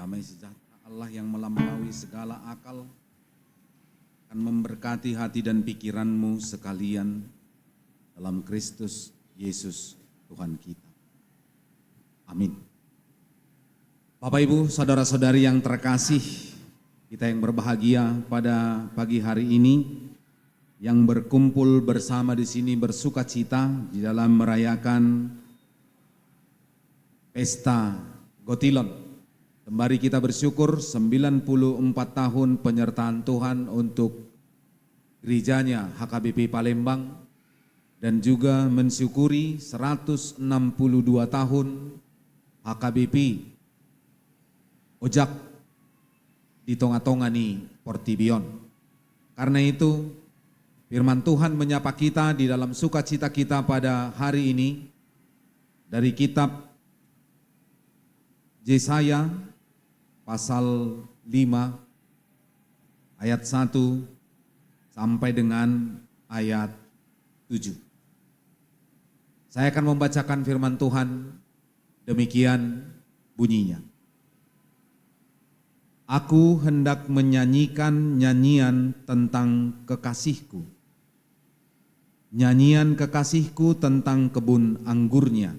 Damai sejahtera Allah yang melampaui segala akal akan memberkati hati dan pikiranmu sekalian dalam Kristus Yesus Tuhan kita. Amin. Bapak Ibu, saudara-saudari yang terkasih, kita yang berbahagia pada pagi hari ini yang berkumpul bersama di sini bersuka cita di dalam merayakan pesta Gotilon. Sembari kita bersyukur 94 tahun penyertaan Tuhan untuk gerejanya HKBP Palembang dan juga mensyukuri 162 tahun HKBP Ojak di Tonga-Tongani Portibion. Karena itu firman Tuhan menyapa kita di dalam sukacita kita pada hari ini dari kitab Yesaya pasal 5 ayat 1 sampai dengan ayat 7. Saya akan membacakan firman Tuhan, demikian bunyinya. Aku hendak menyanyikan nyanyian tentang kekasihku. Nyanyian kekasihku tentang kebun anggurnya.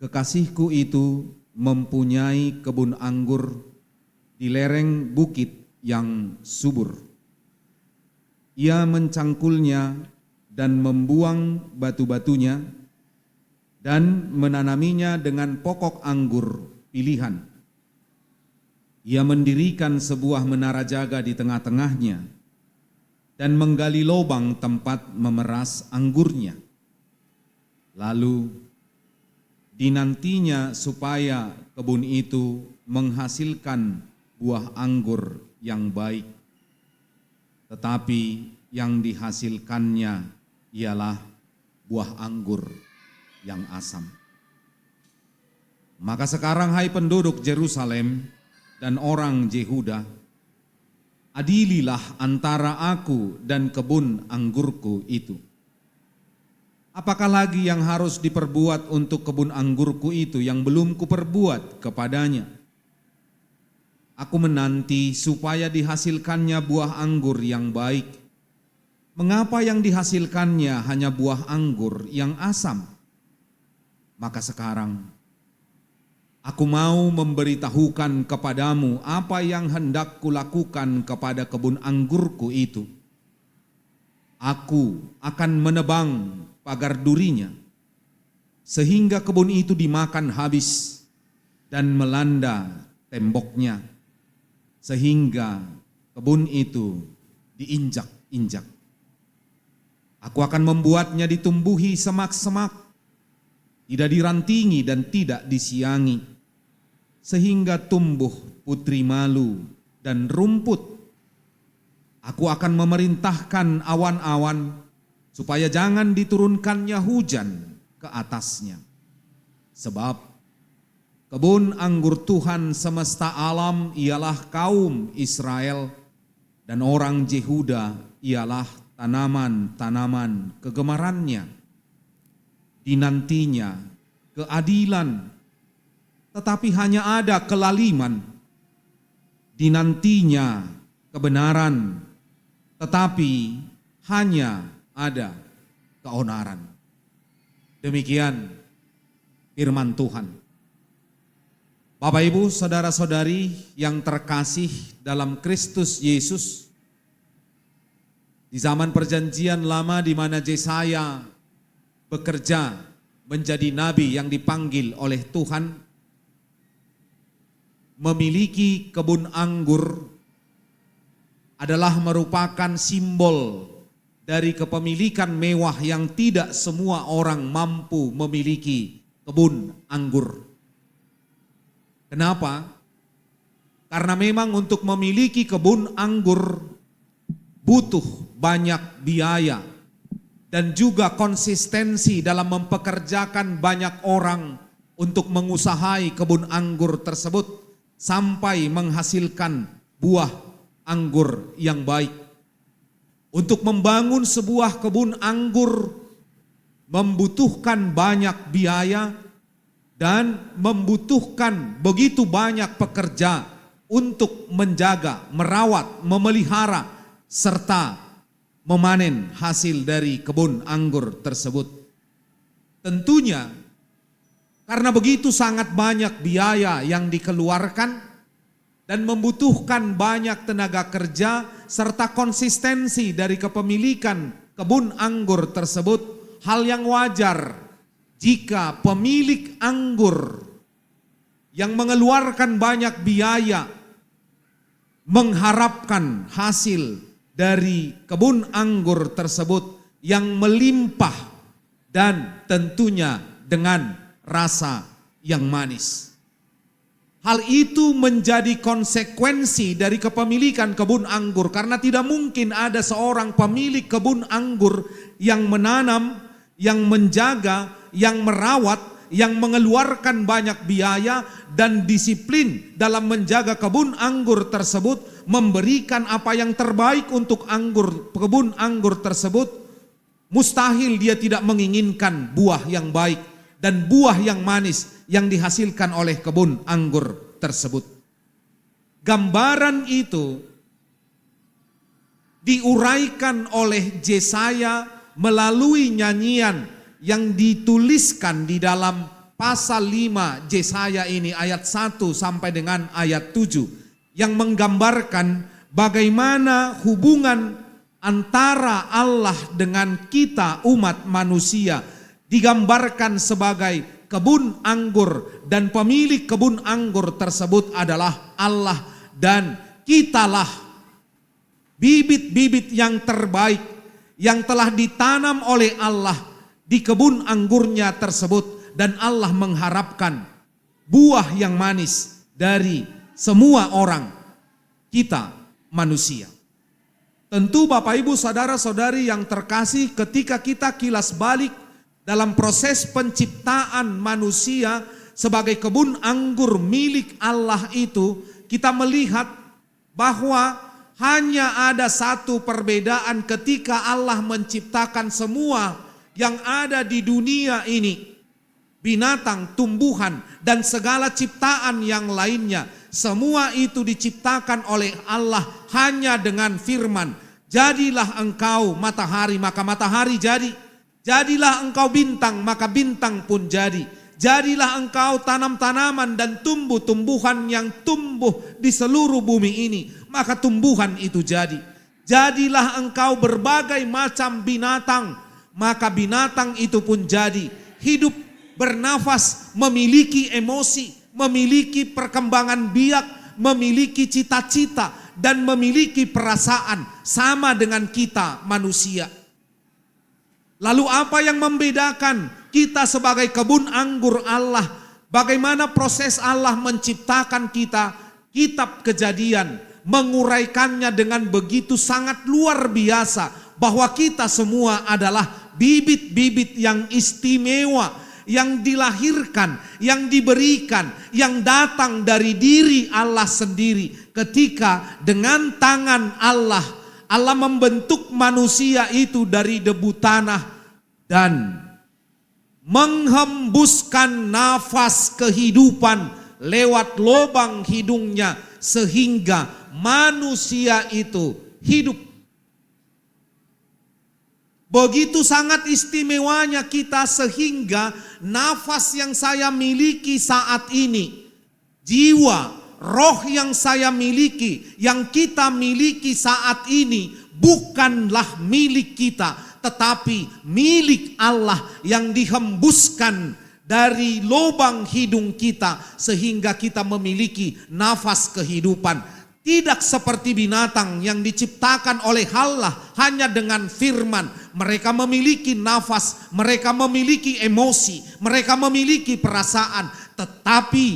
Kekasihku itu mempunyai kebun anggur di lereng bukit yang subur. Ia mencangkulnya dan membuang batu-batunya dan menanaminya dengan pokok anggur pilihan. Ia mendirikan sebuah menara jaga di tengah-tengahnya dan menggali lubang tempat memeras anggurnya. Lalu dinantinya supaya kebun itu menghasilkan buah anggur yang baik, tetapi yang dihasilkannya ialah buah anggur yang asam. Maka sekarang hai penduduk Yerusalem dan orang Yehuda, adililah antara aku dan kebun anggurku itu. Apakah lagi yang harus diperbuat untuk kebun anggurku itu yang belum kuperbuat kepadanya? Aku menanti supaya dihasilkannya buah anggur yang baik. Mengapa yang dihasilkannya hanya buah anggur yang asam? Maka sekarang aku mau memberitahukan kepadamu apa yang hendak kulakukan kepada kebun anggurku itu. Aku akan menebang pagar durinya, sehingga kebun itu dimakan habis dan melanda temboknya, sehingga kebun itu diinjak-injak. Aku akan membuatnya ditumbuhi semak-semak, tidak dirantingi dan tidak disiangi, sehingga tumbuh putri malu dan rumput. Aku akan memerintahkan awan-awan supaya jangan diturunkannya hujan ke atasnya. Sebab kebun anggur Tuhan semesta alam ialah kaum Israel dan orang Yehuda ialah tanaman-tanaman kegemarannya. Dinantinya keadilan, tetapi hanya ada kelaliman. Dinantinya kebenaran, tetapi hanya ada keonaran. Demikian firman Tuhan. Bapak Ibu, saudara-saudari yang terkasih dalam Kristus Yesus, di zaman perjanjian lama di mana Yesaya bekerja menjadi nabi yang dipanggil oleh Tuhan, memiliki kebun anggur adalah merupakan simbol dari kepemilikan mewah yang tidak semua orang mampu memiliki kebun anggur. Kenapa? Karena memang untuk memiliki kebun anggur butuh banyak biaya dan juga konsistensi dalam mempekerjakan banyak orang untuk mengusahai kebun anggur tersebut sampai menghasilkan buah anggur yang baik. Untuk membangun sebuah kebun anggur membutuhkan banyak biaya dan membutuhkan begitu banyak pekerja untuk menjaga, merawat, memelihara, serta memanen hasil dari kebun anggur tersebut. Tentunya karena begitu sangat banyak biaya yang dikeluarkan dan membutuhkan banyak tenaga kerja serta konsistensi dari kepemilikan kebun anggur tersebut, hal yang wajar jika pemilik anggur yang mengeluarkan banyak biaya mengharapkan hasil dari kebun anggur tersebut yang melimpah dan tentunya dengan rasa yang manis. Hal itu menjadi konsekuensi dari kepemilikan kebun anggur, karena tidak mungkin ada seorang pemilik kebun anggur yang menanam, yang menjaga, yang merawat, yang mengeluarkan banyak biaya dan disiplin dalam menjaga kebun anggur tersebut, memberikan apa yang terbaik untuk kebun anggur tersebut. Mustahil dia tidak menginginkan buah yang baik dan buah yang manis yang dihasilkan oleh kebun anggur tersebut. Gambaran itu diuraikan oleh Yesaya melalui nyanyian yang dituliskan di dalam pasal 5 Yesaya ini ayat 1 sampai dengan ayat 7 yang menggambarkan bagaimana hubungan antara Allah dengan kita umat manusia, digambarkan sebagai kebun anggur dan pemilik kebun anggur tersebut adalah Allah, dan kitalah bibit-bibit yang terbaik yang telah ditanam oleh Allah di kebun anggurnya tersebut, dan Allah mengharapkan buah yang manis dari semua orang kita manusia. Tentu Bapak Ibu saudara-saudari yang terkasih, ketika kita kilas balik dalam proses penciptaan manusia sebagai kebun anggur milik Allah itu, kita melihat bahwa hanya ada satu perbedaan ketika Allah menciptakan semua yang ada di dunia ini, binatang, tumbuhan, dan segala ciptaan yang lainnya. Semua itu diciptakan oleh Allah hanya dengan firman, jadilah engkau matahari, maka matahari jadi. Jadilah engkau bintang, maka bintang pun jadi. Jadilah engkau tanam-tanaman dan tumbuh-tumbuhan yang tumbuh di seluruh bumi ini, maka tumbuhan itu jadi. Jadilah engkau berbagai macam binatang, maka binatang itu pun jadi. Hidup, bernafas, memiliki emosi, memiliki perkembangan biak, memiliki cita-cita, dan memiliki perasaan sama dengan kita manusia. Lalu apa yang membedakan kita sebagai kebun anggur Allah? Bagaimana proses Allah menciptakan kita? Kitab Kejadian menguraikannya dengan begitu sangat luar biasa, bahwa kita semua adalah bibit-bibit yang istimewa, yang dilahirkan, yang diberikan, yang datang dari diri Allah sendiri. Ketika dengan tangan Allah membentuk manusia itu dari debu tanah dan menghembuskan nafas kehidupan lewat lubang hidungnya sehingga manusia itu hidup. Begitu sangat istimewanya kita sehingga nafas yang saya miliki saat ini, jiwa, roh yang saya miliki, yang kita miliki saat ini bukanlah milik kita, tetapi milik Allah yang dihembuskan dari lubang hidung kita sehingga kita memiliki nafas kehidupan. Tidak seperti binatang yang diciptakan oleh Allah hanya dengan firman. Mereka memiliki nafas, mereka memiliki emosi, mereka memiliki perasaan. Tetapi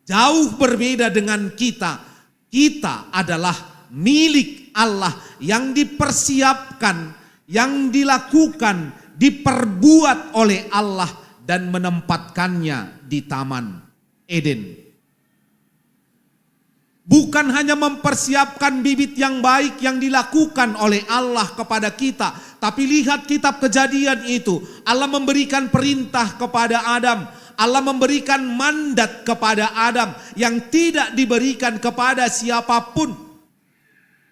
jauh berbeda dengan kita. Kita adalah milik Allah yang dipersiapkan, yang dilakukan, diperbuat oleh Allah dan menempatkannya di Taman Eden. Bukan hanya mempersiapkan bibit yang baik yang dilakukan oleh Allah kepada kita, tapi lihat kitab Kejadian itu. Allah memberikan perintah kepada Adam. Allah memberikan mandat kepada Adam yang tidak diberikan kepada siapapun.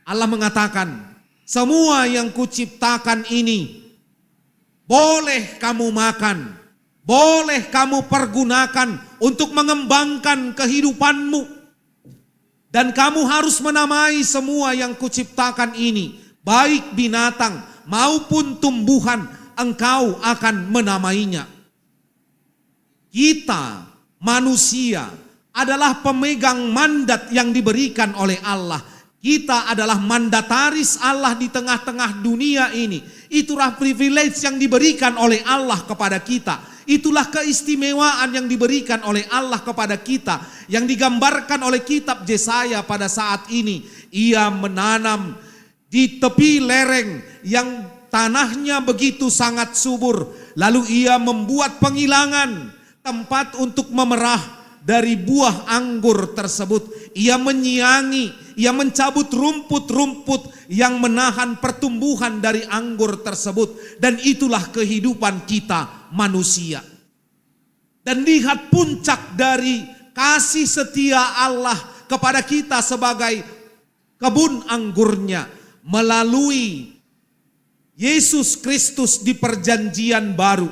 Allah mengatakan, semua yang kuciptakan ini boleh kamu makan, boleh kamu pergunakan untuk mengembangkan kehidupanmu. Dan kamu harus menamai semua yang kuciptakan ini, baik binatang maupun tumbuhan, engkau akan menamainya. Kita manusia adalah pemegang mandat yang diberikan oleh Allah. Kita adalah mandataris Allah di tengah-tengah dunia ini. Itulah privilege yang diberikan oleh Allah kepada kita. Itulah keistimewaan yang diberikan oleh Allah kepada kita, yang digambarkan oleh kitab Yesaya pada saat ini. Ia menanam di tepi lereng yang tanahnya begitu sangat subur. Lalu ia membuat penghilangan tempat untuk memerah dari buah anggur tersebut. Ia menyiangi, ia mencabut rumput-rumput yang menahan pertumbuhan dari anggur tersebut. Dan itulah kehidupan kita manusia. Dan lihat puncak dari kasih setia Allah kepada kita sebagai kebun anggurnya melalui Yesus Kristus di perjanjian baru.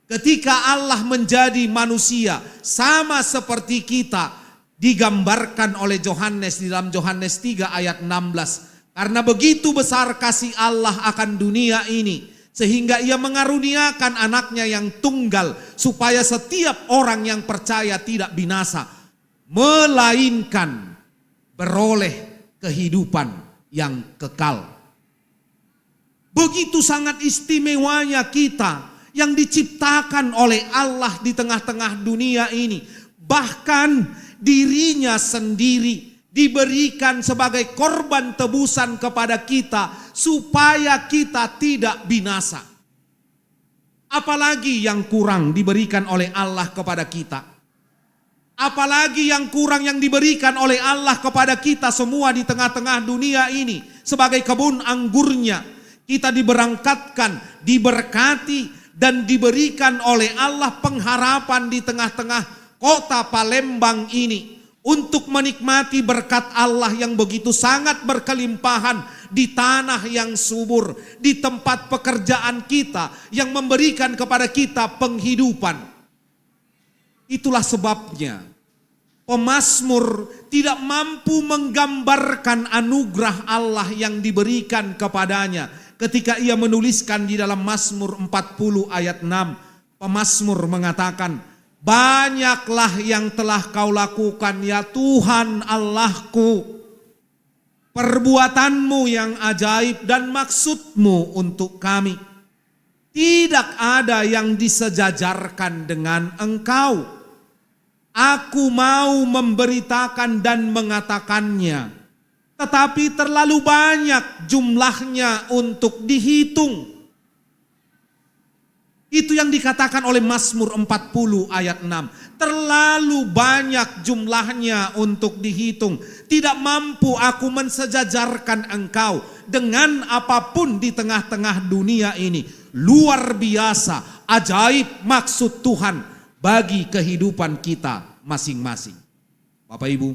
Ketika Allah menjadi manusia sama seperti kita, digambarkan oleh Yohanes di dalam Yohanes 3 ayat 16. Karena begitu besar kasih Allah akan dunia ini, sehingga ia mengaruniakan anaknya yang tunggal, supaya setiap orang yang percaya tidak binasa, melainkan beroleh kehidupan yang kekal. Begitu sangat istimewanya kita yang diciptakan oleh Allah di tengah-tengah dunia ini. Bahkan dirinya sendiri diberikan sebagai korban tebusan kepada kita supaya kita tidak binasa. Apalagi yang kurang diberikan oleh Allah kepada kita? Apalagi yang kurang yang diberikan oleh Allah kepada kita semua di tengah-tengah dunia ini sebagai kebun anggurnya? Kita diberangkatkan, diberkati dan diberikan oleh Allah pengharapan di tengah-tengah kota Palembang ini untuk menikmati berkat Allah yang begitu sangat berkelimpahan di tanah yang subur, di tempat pekerjaan kita yang memberikan kepada kita penghidupan. Itulah sebabnya pemazmur tidak mampu menggambarkan anugerah Allah yang diberikan kepadanya. Ketika ia menuliskan di dalam Mazmur 40 ayat 6, pemazmur mengatakan, banyaklah yang telah kau lakukan ya Tuhan Allahku, perbuatanmu yang ajaib dan maksudmu untuk kami. Tidak ada yang disejajarkan dengan engkau. Aku mau memberitakan dan mengatakannya, tetapi terlalu banyak jumlahnya untuk dihitung. Itu yang dikatakan oleh Mazmur 40 ayat 6. Terlalu banyak jumlahnya untuk dihitung. Tidak mampu aku mensejajarkan engkau dengan apapun di tengah-tengah dunia ini. Luar biasa, ajaib maksud Tuhan bagi kehidupan kita masing-masing. Bapak Ibu,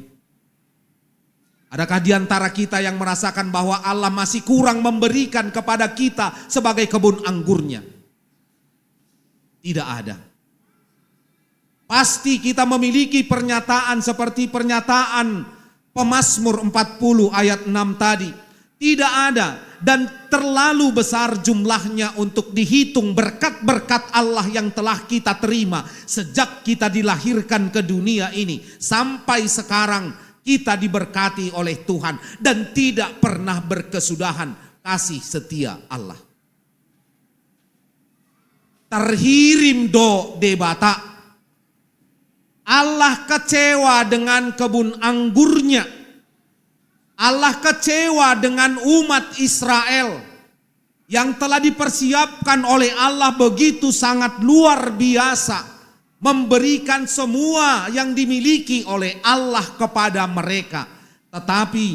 adakah di antara kita yang merasakan bahwa Allah masih kurang memberikan kepada kita sebagai kebun anggurnya? Tidak ada. Pasti kita memiliki pernyataan seperti pernyataan Pemazmur 40 ayat 6 tadi. Tidak ada dan terlalu besar jumlahnya untuk dihitung berkat-berkat Allah yang telah kita terima sejak kita dilahirkan ke dunia ini sampai sekarang. Kita diberkati oleh Tuhan dan tidak pernah berkesudahan kasih setia Allah. Terhirim do debata. Allah kecewa dengan kebun anggurnya. Allah kecewa dengan umat Israel yang telah dipersiapkan oleh Allah begitu sangat luar biasa, memberikan semua yang dimiliki oleh Allah kepada mereka. Tetapi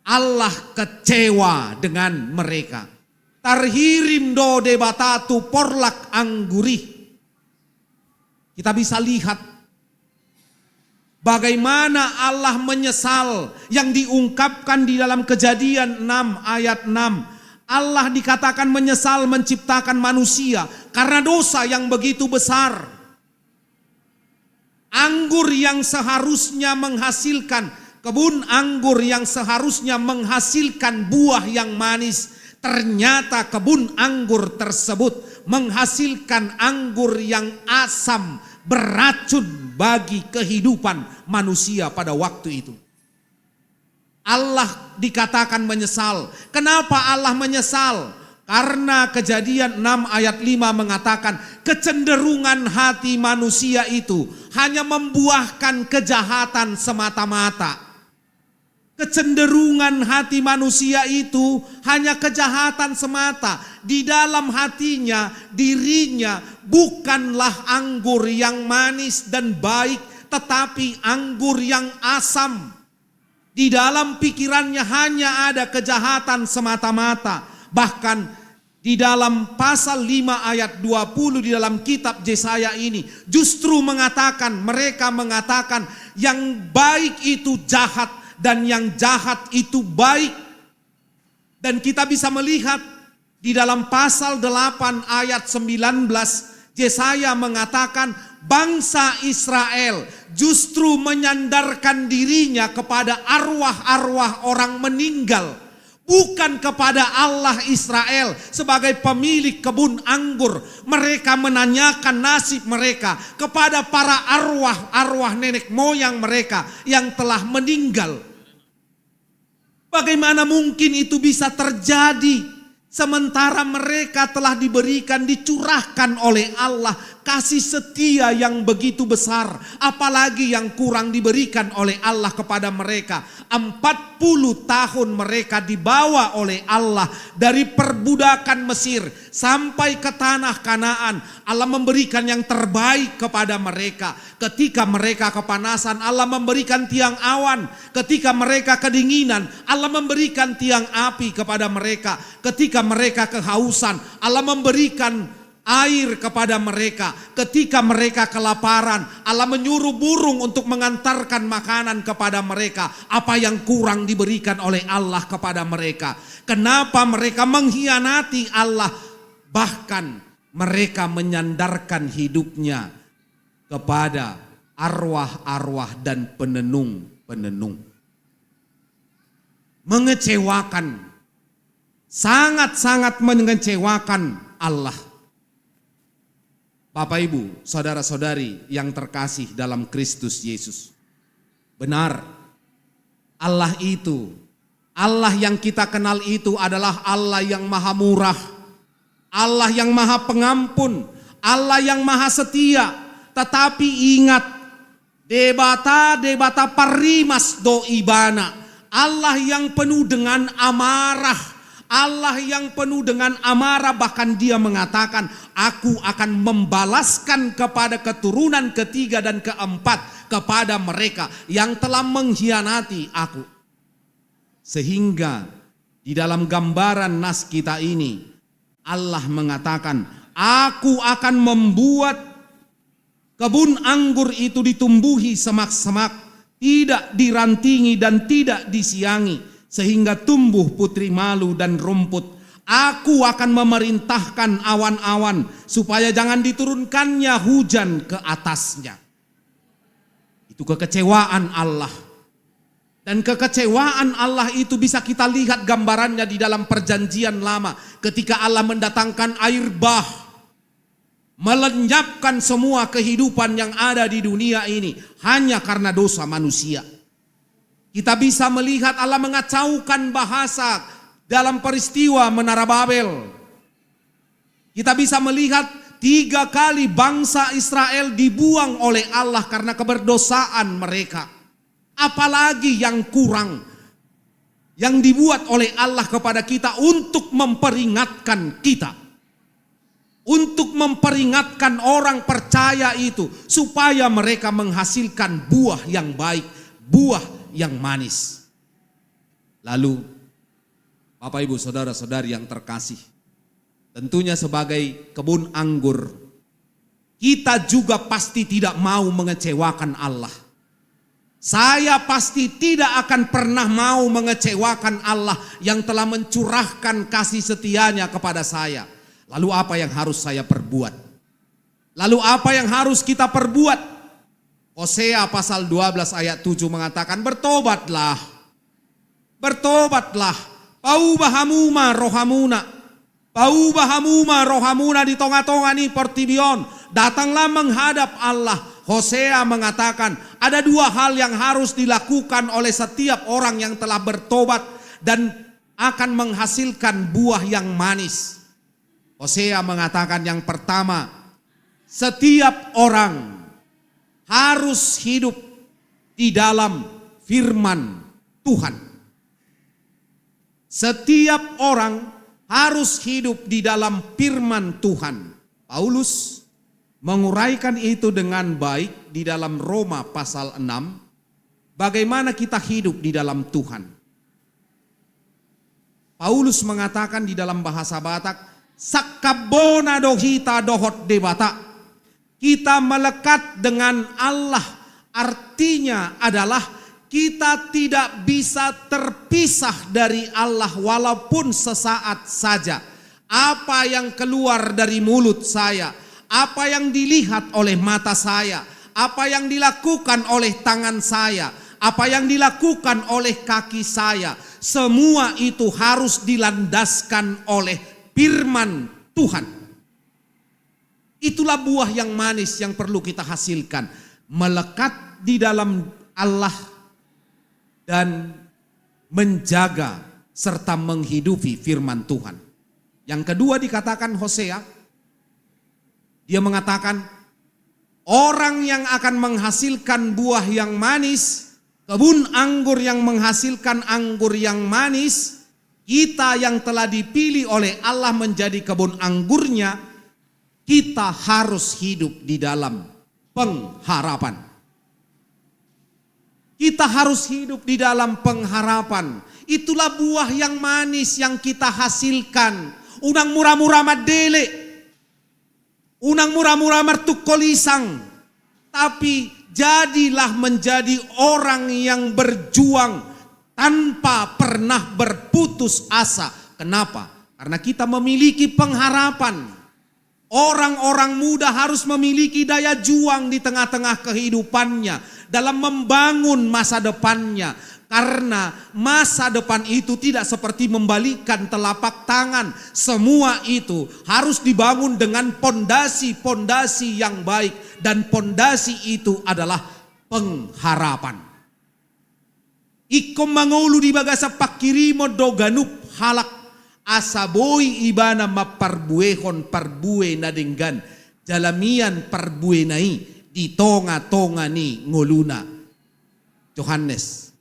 Allah kecewa dengan mereka. Tarhirim do debatatu porlak anggurih. kita bisa lihat bagaimana Allah menyesal yang diungkapkan di dalam Kejadian 6 ayat 6. Allah dikatakan menyesal menciptakan manusia karena dosa yang begitu besar. Anggur yang seharusnya menghasilkan, kebun anggur yang seharusnya menghasilkan buah yang manis, ternyata kebun anggur tersebut menghasilkan anggur yang asam, beracun bagi kehidupan manusia pada waktu itu. Allah dikatakan menyesal. Kenapa Allah menyesal? Karena Kejadian 6 ayat 5 mengatakan kecenderungan hati manusia itu hanya membuahkan kejahatan semata-mata. Kecenderungan hati manusia itu hanya kejahatan semata. Di dalam hatinya, dirinya bukanlah anggur yang manis dan baik, tetapi anggur yang asam. Di dalam pikirannya hanya ada kejahatan semata-mata. Bahkan di dalam pasal 5 ayat 20 di dalam kitab Yesaya ini justru mereka mengatakan yang baik itu jahat dan yang jahat itu baik. Dan kita bisa melihat di dalam pasal 8 ayat 19 Yesaya mengatakan bangsa Israel justru menyandarkan dirinya kepada arwah-arwah orang meninggal, bukan kepada Allah Israel sebagai pemilik kebun anggur. Mereka menanyakan nasib mereka kepada para arwah-arwah nenek moyang mereka yang telah meninggal. Bagaimana mungkin itu bisa terjadi sementara mereka telah dicurahkan oleh Allah kasih setia yang begitu besar, apalagi yang kurang diberikan oleh Allah kepada mereka. 40 tahun mereka dibawa oleh Allah dari perbudakan Mesir sampai ke tanah Kanaan. Allah memberikan yang terbaik kepada mereka. Ketika mereka kepanasan, Allah memberikan tiang awan. Ketika mereka kedinginan, Allah memberikan tiang api kepada mereka. Ketika mereka kehausan, Allah memberikan air kepada mereka. Ketika mereka kelaparan, Allah menyuruh burung untuk mengantarkan makanan kepada mereka. Apa yang kurang diberikan oleh Allah kepada mereka? Kenapa mereka mengkhianati Allah? Bahkan mereka menyandarkan hidupnya kepada arwah-arwah dan penenung-penenung. Mengecewakan, sangat-sangat mengecewakan Allah. Bapak Ibu, saudara-saudari yang terkasih dalam Kristus Yesus. Benar, Allah itu, Allah yang kita kenal itu adalah Allah yang maha murah, Allah yang maha pengampun, Allah yang maha setia. Tetapi ingat, debata parimas doibana, Allah yang penuh dengan amarah. Allah yang penuh dengan amarah, bahkan dia mengatakan, aku akan membalaskan kepada keturunan ketiga dan keempat kepada mereka yang telah mengkhianati aku. Sehingga di dalam gambaran nas kita ini, Allah mengatakan, aku akan membuat kebun anggur itu ditumbuhi semak-semak, tidak dirantingi dan tidak disiangi, sehingga tumbuh putri malu dan rumput. Aku akan memerintahkan awan-awan supaya jangan diturunkannya hujan ke atasnya. Itu kekecewaan Allah. Dan kekecewaan Allah itu bisa kita lihat gambarannya di dalam perjanjian lama. Ketika Allah mendatangkan air bah, melenyapkan semua kehidupan yang ada di dunia ini hanya karena dosa manusia. Kita bisa melihat Allah mengacaukan bahasa dalam peristiwa Menara Babel. Kita bisa melihat 3 kali bangsa Israel dibuang oleh Allah karena keberdosaan mereka. Apalagi yang kurang yang dibuat oleh Allah kepada kita untuk memperingatkan kita. Untuk memperingatkan orang percaya itu supaya mereka menghasilkan buah yang baik, buah yang manis. Lalu Bapak Ibu saudara-saudari yang terkasih, tentunya sebagai kebun anggur, kita juga pasti tidak mau mengecewakan Allah. Saya pasti tidak akan pernah mau mengecewakan Allah yang telah mencurahkan kasih setianya kepada saya. Lalu apa yang harus saya perbuat? Lalu apa yang harus kita perbuat? Hosea pasal 12 ayat 7 mengatakan, bertobatlah. Bertobatlah. Paubahamuma rohamuna. Paubahamuma rohamuna di tonga-tonga ni portibion. Datanglah menghadap Allah. Hosea mengatakan ada dua hal yang harus dilakukan oleh setiap orang yang telah bertobat dan akan menghasilkan buah yang manis. Hosea mengatakan yang pertama, setiap orang harus hidup di dalam firman Tuhan. Setiap orang harus hidup di dalam firman Tuhan. Paulus menguraikan itu dengan baik di dalam Roma pasal 6. Bagaimana kita hidup di dalam Tuhan. Paulus mengatakan di dalam bahasa Batak, sakabona dohita dohot debata. Kita melekat dengan Allah. Artinya adalah kita tidak bisa terpisah dari Allah walaupun sesaat saja. Apa yang keluar dari mulut saya, apa yang dilihat oleh mata saya, apa yang dilakukan oleh tangan saya, apa yang dilakukan oleh kaki saya, semua itu harus dilandaskan oleh firman Tuhan. Itulah buah yang manis yang perlu kita hasilkan. Melekat di dalam Allah dan menjaga serta menghidupi firman Tuhan. Yang kedua dikatakan Hosea, dia mengatakan orang yang akan menghasilkan buah yang manis, kebun anggur yang menghasilkan anggur yang manis, kita yang telah dipilih oleh Allah menjadi kebun anggurnya, kita harus hidup di dalam pengharapan. Kita harus hidup di dalam pengharapan. Itulah buah yang manis yang kita hasilkan. Unang murah-murah madele. Unang murah-murah martukolisang. Tapi jadilah menjadi orang yang berjuang tanpa pernah berputus asa. Kenapa? Karena kita memiliki pengharapan. Orang-orang muda harus memiliki daya juang di tengah-tengah kehidupannya dalam membangun masa depannya. Karena masa depan itu tidak seperti membalikkan telapak tangan. Semua itu harus dibangun dengan pondasi-pondasi yang baik. Dan pondasi itu adalah pengharapan. Ikom mangulu di bagasa pakirimo doganup halak. Asaboi ibana maparbuehon parbue nadenggan. Jalamian parbue nai di tonga-tonga ni ngoluna. Yohanes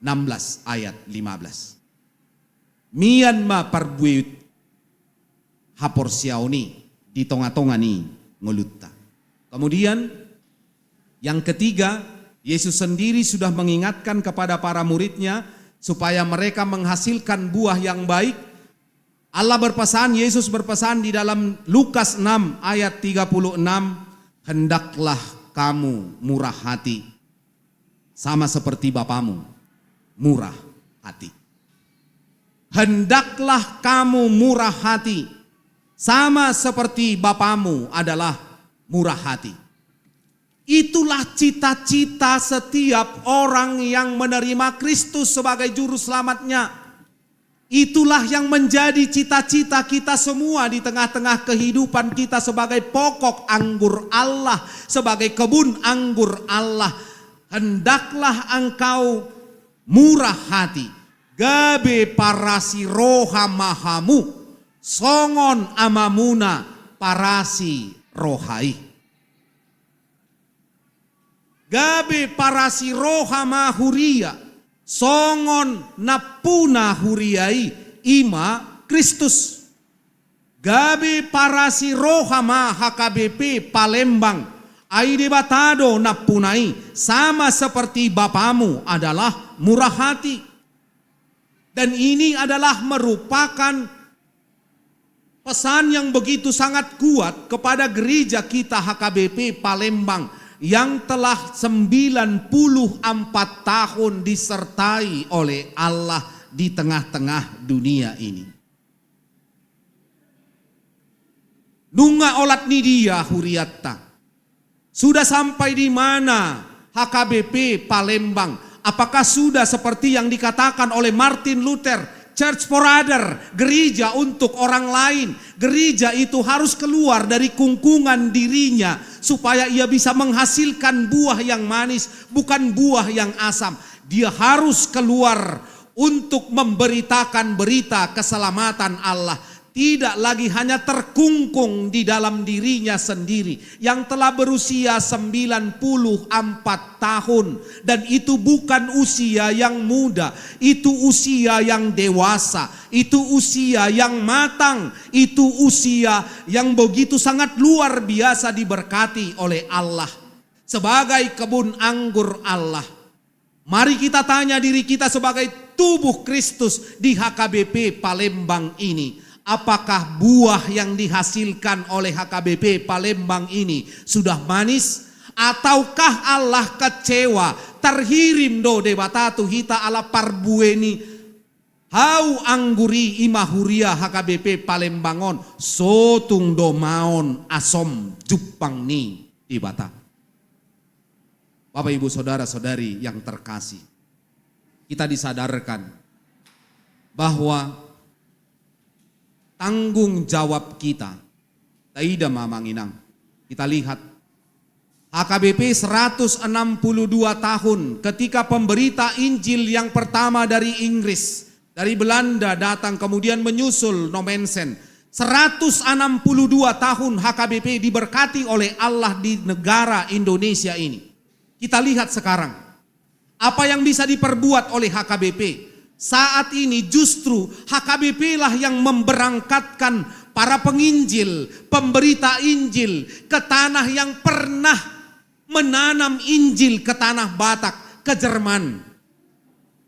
16 ayat 15. Mian ma parbuit hapor siauni di tonga-tonga ni ngolutta. Kemudian yang ketiga, Yesus sendiri sudah mengingatkan kepada para muridnya supaya mereka menghasilkan buah yang baik. Allah berpesan, Yesus berpesan di dalam Lukas 6 ayat 36, hendaklah kamu murah hati sama seperti Bapamu murah hati. Hendaklah kamu murah hati sama seperti Bapamu adalah murah hati. Itulah cita-cita setiap orang yang menerima Kristus sebagai juru selamatnya. Itulah yang menjadi cita-cita kita semua di tengah-tengah kehidupan kita sebagai pokok anggur Allah, sebagai kebun anggur Allah. Hendaklah engkau murah hati, gabe parasi roha mahamu, songon amamuna parasi rohai. Gabe parasi roha mahuria, songon napuna huriai ima Kristus. Gabe parasi roha ma HKBP Palembang, aide batado napunai, sama seperti Bapamu adalah murah hati. Dan ini adalah merupakan pesan yang begitu sangat kuat kepada gereja kita HKBP Palembang yang telah 94 tahun disertai oleh Allah di tengah-tengah dunia ini. Nunga olat nidia huriatta. Sudah sampai di mana HKBP Palembang? Apakah sudah seperti yang dikatakan oleh Martin Luther, Church for Other, gereja untuk orang lain. Gereja itu harus keluar dari kungkungan dirinya supaya ia bisa menghasilkan buah yang manis, bukan buah yang asam. Dia harus keluar untuk memberitakan berita keselamatan Allah. Tidak lagi hanya terkungkung di dalam dirinya sendiri yang telah berusia 94 tahun. Dan itu bukan usia yang muda, itu usia yang dewasa, itu usia yang matang, itu usia yang begitu sangat luar biasa diberkati oleh Allah. Sebagai kebun anggur Allah, mari kita tanya diri kita sebagai tubuh Kristus di HKBP Palembang ini. Apakah buah yang dihasilkan oleh HKBP Palembang ini sudah manis? Ataukah Allah kecewa? Terhirim do debatatu hita ala parbueni hau angguri imahuria HKBP Palembangon sotung do maon asom jupang ni dibata. Bapak ibu saudara saudari yang terkasih, kita disadarkan bahwa tanggung jawab kita, taida mamanginang. Kita lihat HKBP 162 tahun ketika pemberita Injil yang pertama dari Inggris, dari Belanda datang kemudian menyusul Nomensen. 162 tahun HKBP diberkati oleh Allah di negara Indonesia ini. Kita lihat sekarang apa yang bisa diperbuat oleh HKBP. Saat ini justru HKBP lah yang memberangkatkan para penginjil, pemberita Injil ke tanah yang pernah menanam Injil, ke tanah Batak, ke Jerman.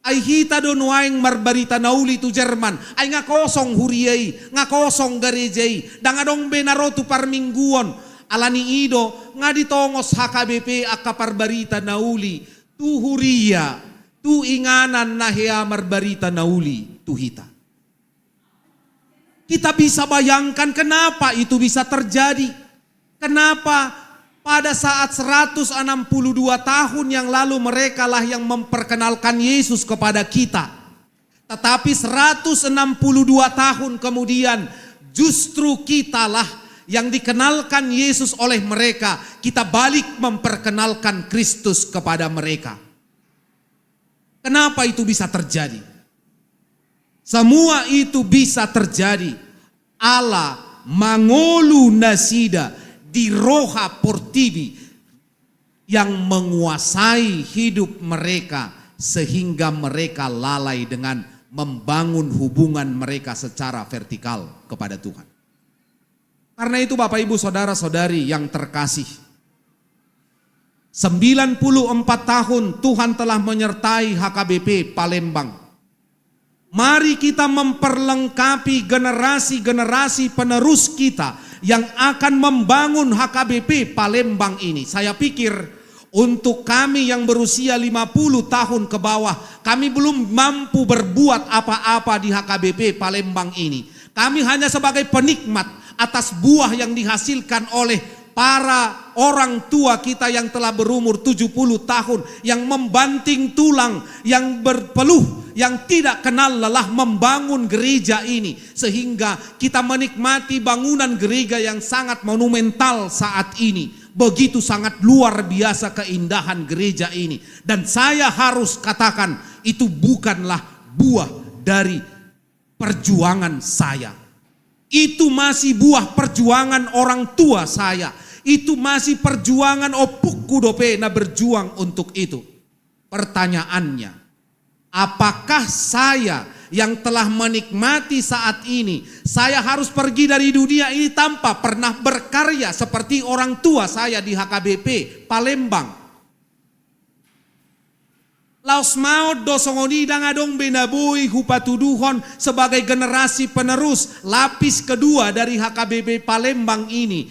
Ay hita don waing marbarita nauli tu Jerman, ay ngakosong huriyay, ngakosong garejay, dangadong benarotu parmingguon, alani ido, nga ditongos HKBP akaparbarita nauli, tu huriya, tu inganan na hea marbarita nauli tuhita. Kita bisa bayangkan kenapa itu bisa terjadi. Kenapa pada saat 162 tahun yang lalu mereka lah yang memperkenalkan Yesus kepada kita. Tetapi 162 tahun kemudian justru kitalah yang dikenalkan Yesus oleh mereka. Kita balik memperkenalkan Kristus kepada mereka. Kenapa itu bisa terjadi? Semua itu bisa terjadi. Allah mangolu nasida di roha portibi yang menguasai hidup mereka sehingga mereka lalai dengan membangun hubungan mereka secara vertikal kepada Tuhan. Karena itu Bapak Ibu Saudara-saudari yang terkasih, 94 tahun Tuhan telah menyertai HKBP Palembang. Mari kita memperlengkapi generasi-generasi penerus kita yang akan membangun HKBP Palembang ini. Saya pikir untuk kami yang berusia 50 tahun ke bawah, kami belum mampu berbuat apa-apa di HKBP Palembang ini. Kami hanya sebagai penikmat atas buah yang dihasilkan oleh para orang tua kita yang telah berumur 70 tahun, yang membanting tulang, yang berpeluh, yang tidak kenal lelah membangun gereja ini. Sehingga kita menikmati bangunan gereja yang sangat monumental saat ini. Begitu sangat luar biasa keindahan gereja ini. Dan saya harus katakan itu bukanlah buah dari perjuangan saya. Itu masih buah perjuangan orang tua saya. Itu masih perjuangan opukku dope na berjuang untuk itu. Pertanyaannya, apakah saya yang telah menikmati saat ini, saya harus pergi dari dunia ini tanpa pernah berkarya seperti orang tua saya di HKBP Palembang? Laos maut dosongoni dangadong benabui hupatuduhon sebagai generasi penerus lapis kedua dari HKBP Palembang ini.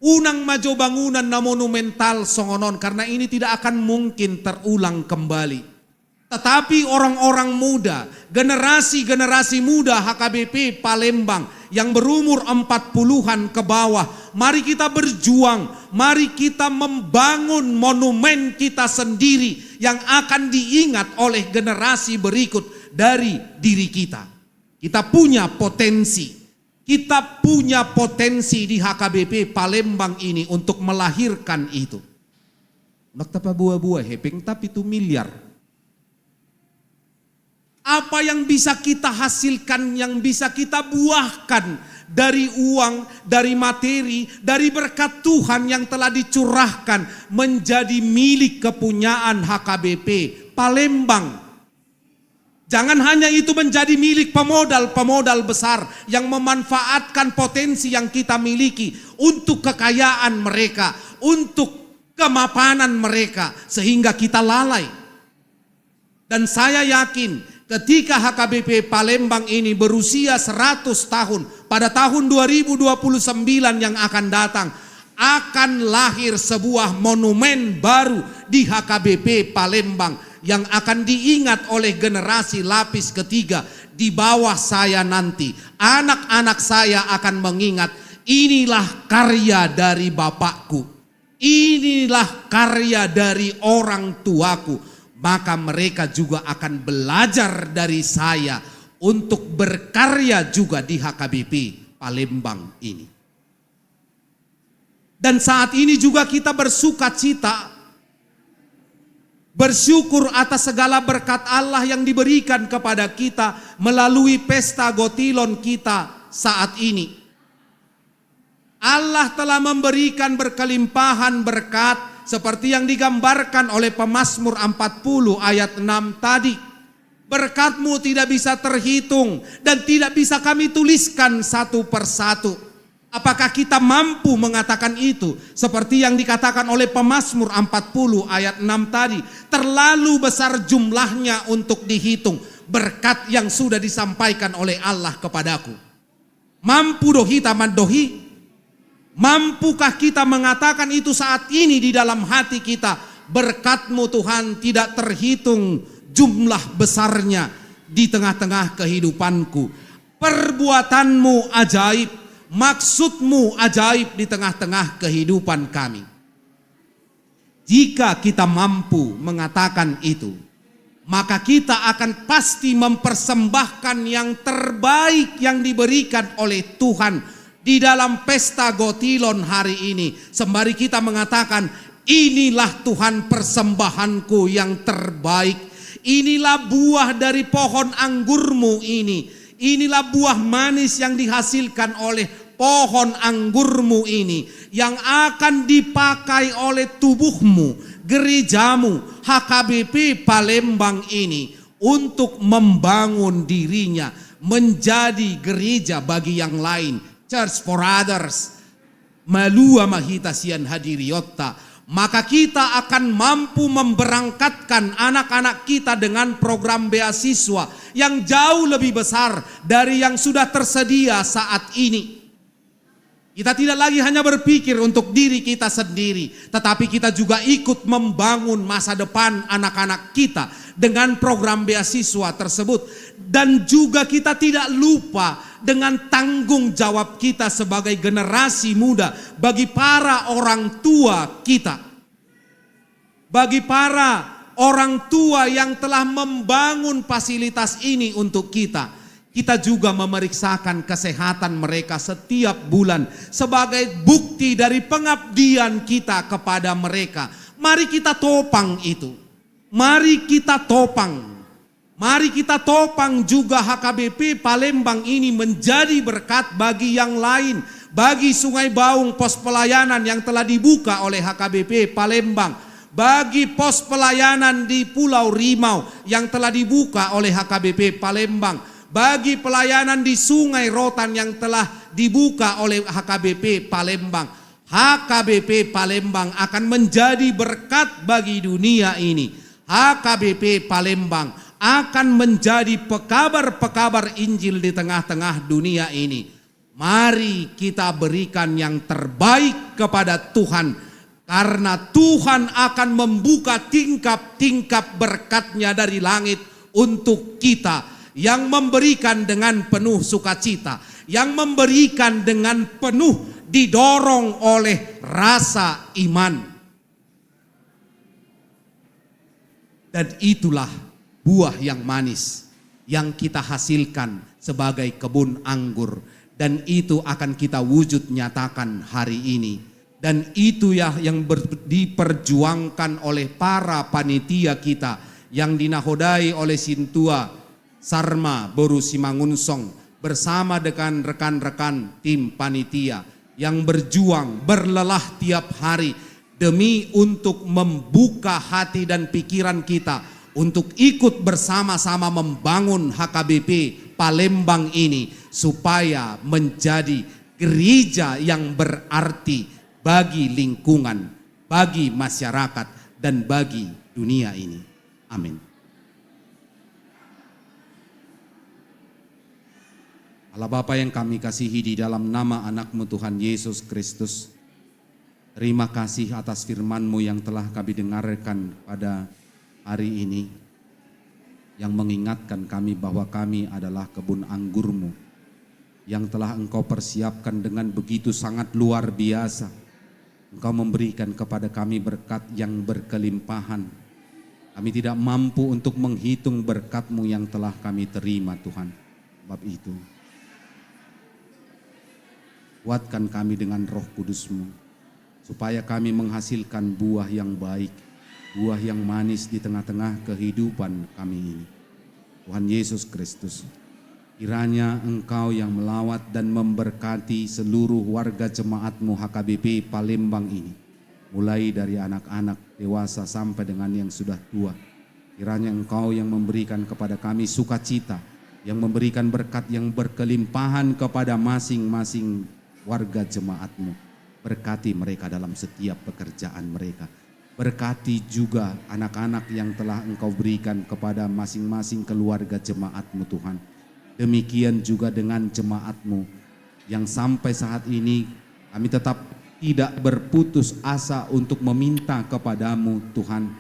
Unang majo bangunan na monumental songonon karena ini tidak akan mungkin terulang kembali. Tetapi orang-orang muda, generasi-generasi muda HKBP Palembang yang berumur 40-an ke bawah, mari kita berjuang, mari kita membangun monumen kita sendiri yang akan diingat oleh generasi berikut dari diri kita. Kita punya potensi di HKBP Palembang ini untuk melahirkan itu. Naktapa buah-buah hepeng tapi itu miliar. Apa yang bisa kita hasilkan, yang bisa kita buahkan dari uang, dari materi, dari berkat Tuhan yang telah dicurahkan menjadi milik kepunyaan HKBP Palembang. Jangan hanya itu menjadi milik pemodal-pemodal besar yang memanfaatkan potensi yang kita miliki untuk kekayaan mereka, untuk kemapanan mereka sehingga kita lalai. Dan saya yakin ketika HKBP Palembang ini berusia 100 tahun, pada tahun 2029 yang akan datang, akan lahir sebuah monumen baru di HKBP Palembang yang akan diingat oleh generasi lapis ketiga di bawah saya nanti. Anak-anak saya akan mengingat, inilah karya dari bapakku, inilah karya dari orang tuaku. Maka mereka juga akan belajar dari saya untuk berkarya juga di HKBP Palembang ini. Dan saat ini juga kita bersukacita, bersyukur atas segala berkat Allah yang diberikan kepada kita melalui pesta Gotilon kita saat ini. Allah telah memberikan berkelimpahan berkat seperti yang digambarkan oleh Pemazmur 40 ayat 6 tadi. Berkat-Mu tidak bisa terhitung dan tidak bisa kami tuliskan satu persatu. Apakah kita mampu mengatakan itu? Seperti yang dikatakan oleh Pemazmur 40 ayat 6 tadi. Terlalu besar jumlahnya untuk dihitung. Berkat yang sudah disampaikan oleh Allah kepadaku. Mampu dohi taman dohi? Mampukah kita mengatakan itu saat ini di dalam hati kita? Berkat-Mu Tuhan tidak terhitung jumlah besarnya di tengah-tengah kehidupanku. Perbuatan-Mu ajaib, maksud-Mu ajaib di tengah-tengah kehidupan kami. Jika kita mampu mengatakan itu, maka kita akan pasti mempersembahkan yang terbaik yang diberikan oleh Tuhan di dalam pesta Gotilon hari ini. Sembari kita mengatakan, inilah Tuhan persembahanku yang terbaik. Inilah buah dari pohon anggurmu ini. Inilah buah manis yang dihasilkan oleh pohon anggurmu ini. Yang akan dipakai oleh tubuhmu, gerejamu, HKBP Palembang ini. Untuk membangun dirinya menjadi gereja bagi yang lain. Church for others, malua mahita sian hadiriyotta. Maka kita akan mampu memberangkatkan anak-anak kita dengan program beasiswa yang jauh lebih besar dari yang sudah tersedia saat ini. Kita tidak lagi hanya berpikir untuk diri kita sendiri, tetapi kita juga ikut membangun masa depan anak-anak kita dengan program beasiswa tersebut. Dan juga kita tidak lupa dengan tanggung jawab kita sebagai generasi muda bagi para orang tua kita. Bagi para orang tua yang telah membangun fasilitas ini untuk kita. Kita juga memeriksakan kesehatan mereka setiap bulan sebagai bukti dari pengabdian kita kepada mereka. Mari kita topang itu. Mari kita topang. Mari kita topang juga HKBP Palembang ini menjadi berkat bagi yang lain. Bagi Sungai Baung pos pelayanan yang telah dibuka oleh HKBP Palembang. Bagi pos pelayanan di Pulau Rimau yang telah dibuka oleh HKBP Palembang. Bagi pelayanan di Sungai Rotan yang telah dibuka oleh HKBP Palembang. HKBP Palembang akan menjadi berkat bagi dunia ini. HKBP Palembang akan menjadi pekabar-pekabar Injil di tengah-tengah dunia ini. Mari kita berikan yang terbaik kepada Tuhan, karena Tuhan akan membuka tingkap-tingkap berkat-Nya dari langit untuk kita, yang memberikan dengan penuh sukacita, yang memberikan dengan penuh didorong oleh rasa iman. Dan itulah buah yang manis yang kita hasilkan sebagai kebun anggur. Dan itu akan kita wujud nyatakan hari ini. Dan itu ya yang diperjuangkan oleh para panitia kita yang dinahodai oleh Sintua Sarma Boru Simangunsong bersama dengan rekan-rekan tim panitia yang berjuang berlelah tiap hari demi untuk membuka hati dan pikiran kita untuk ikut bersama-sama membangun HKBP Palembang ini supaya menjadi gereja yang berarti bagi lingkungan, bagi masyarakat, dan bagi dunia ini. Amin. Allah Bapa yang kami kasihi, di dalam nama anak-Mu Tuhan Yesus Kristus, terima kasih atas firman-Mu yang telah kami dengarkan pada hari ini, yang mengingatkan kami bahwa kami adalah kebun anggur-Mu yang telah Engkau persiapkan dengan begitu sangat luar biasa. Engkau memberikan kepada kami berkat yang berkelimpahan. Kami tidak mampu untuk menghitung berkat-Mu yang telah kami terima, Tuhan. Sebab itu, kuatkan kami dengan Roh Kudus-Mu, supaya kami menghasilkan buah yang baik, buah yang manis di tengah-tengah kehidupan kami ini. Tuhan Yesus Kristus, kiranya Engkau yang melawat dan memberkati seluruh warga jemaat-Mu HKBP Palembang ini, mulai dari anak-anak, dewasa sampai dengan yang sudah tua. Kiranya Engkau yang memberikan kepada kami sukacita, yang memberikan berkat yang berkelimpahan kepada masing-masing warga jemaat-Mu. Berkati mereka dalam setiap pekerjaan mereka. Berkati juga anak-anak yang telah Engkau berikan kepada masing-masing keluarga jemaat-Mu, Tuhan. Demikian juga dengan jemaat-Mu yang sampai saat ini kami tetap tidak berputus asa untuk meminta kepada-Mu, Tuhan,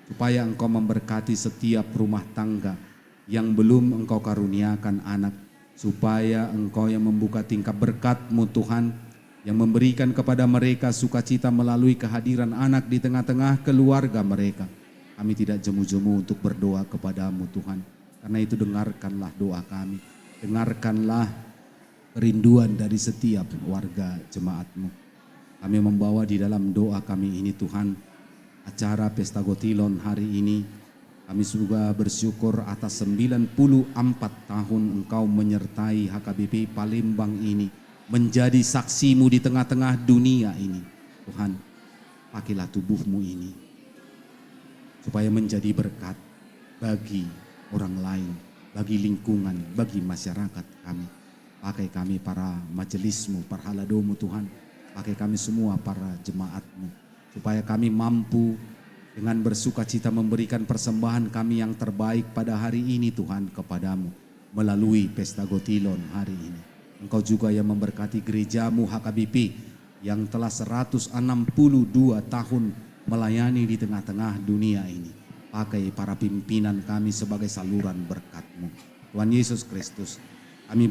supaya Engkau memberkati setiap rumah tangga yang belum Engkau karuniakan anak, supaya Engkau yang membuka tingkap berkat-Mu, Tuhan, yang memberikan kepada mereka sukacita melalui kehadiran anak di tengah-tengah keluarga mereka. Kami tidak jemu-jemu untuk berdoa kepada-Mu, Tuhan. Karena itu dengarkanlah doa kami, dengarkanlah kerinduan dari setiap warga jemaat-Mu. Kami membawa di dalam doa kami ini, Tuhan, acara Pesta Gotilon hari ini. Kami juga bersyukur atas 94 tahun Engkau menyertai HKBP Palembang ini menjadi saksi-Mu di tengah-tengah dunia ini. Tuhan, pakailah tubuh-Mu ini supaya menjadi berkat bagi orang lain, bagi lingkungan, bagi masyarakat kami. Pakai kami para majelis-Mu, para halado-Mu, Tuhan. Pakai kami semua para jemaat-Mu, supaya kami mampu dengan bersukacita memberikan persembahan kami yang terbaik pada hari ini, Tuhan, kepada-Mu melalui Pesta Gotilon hari ini. Engkau juga yang memberkati gereja-Mu HKBP yang telah 162 tahun melayani di tengah-tengah dunia ini. Pakai para pimpinan kami sebagai saluran berkat-Mu. Tuhan Yesus Kristus, kami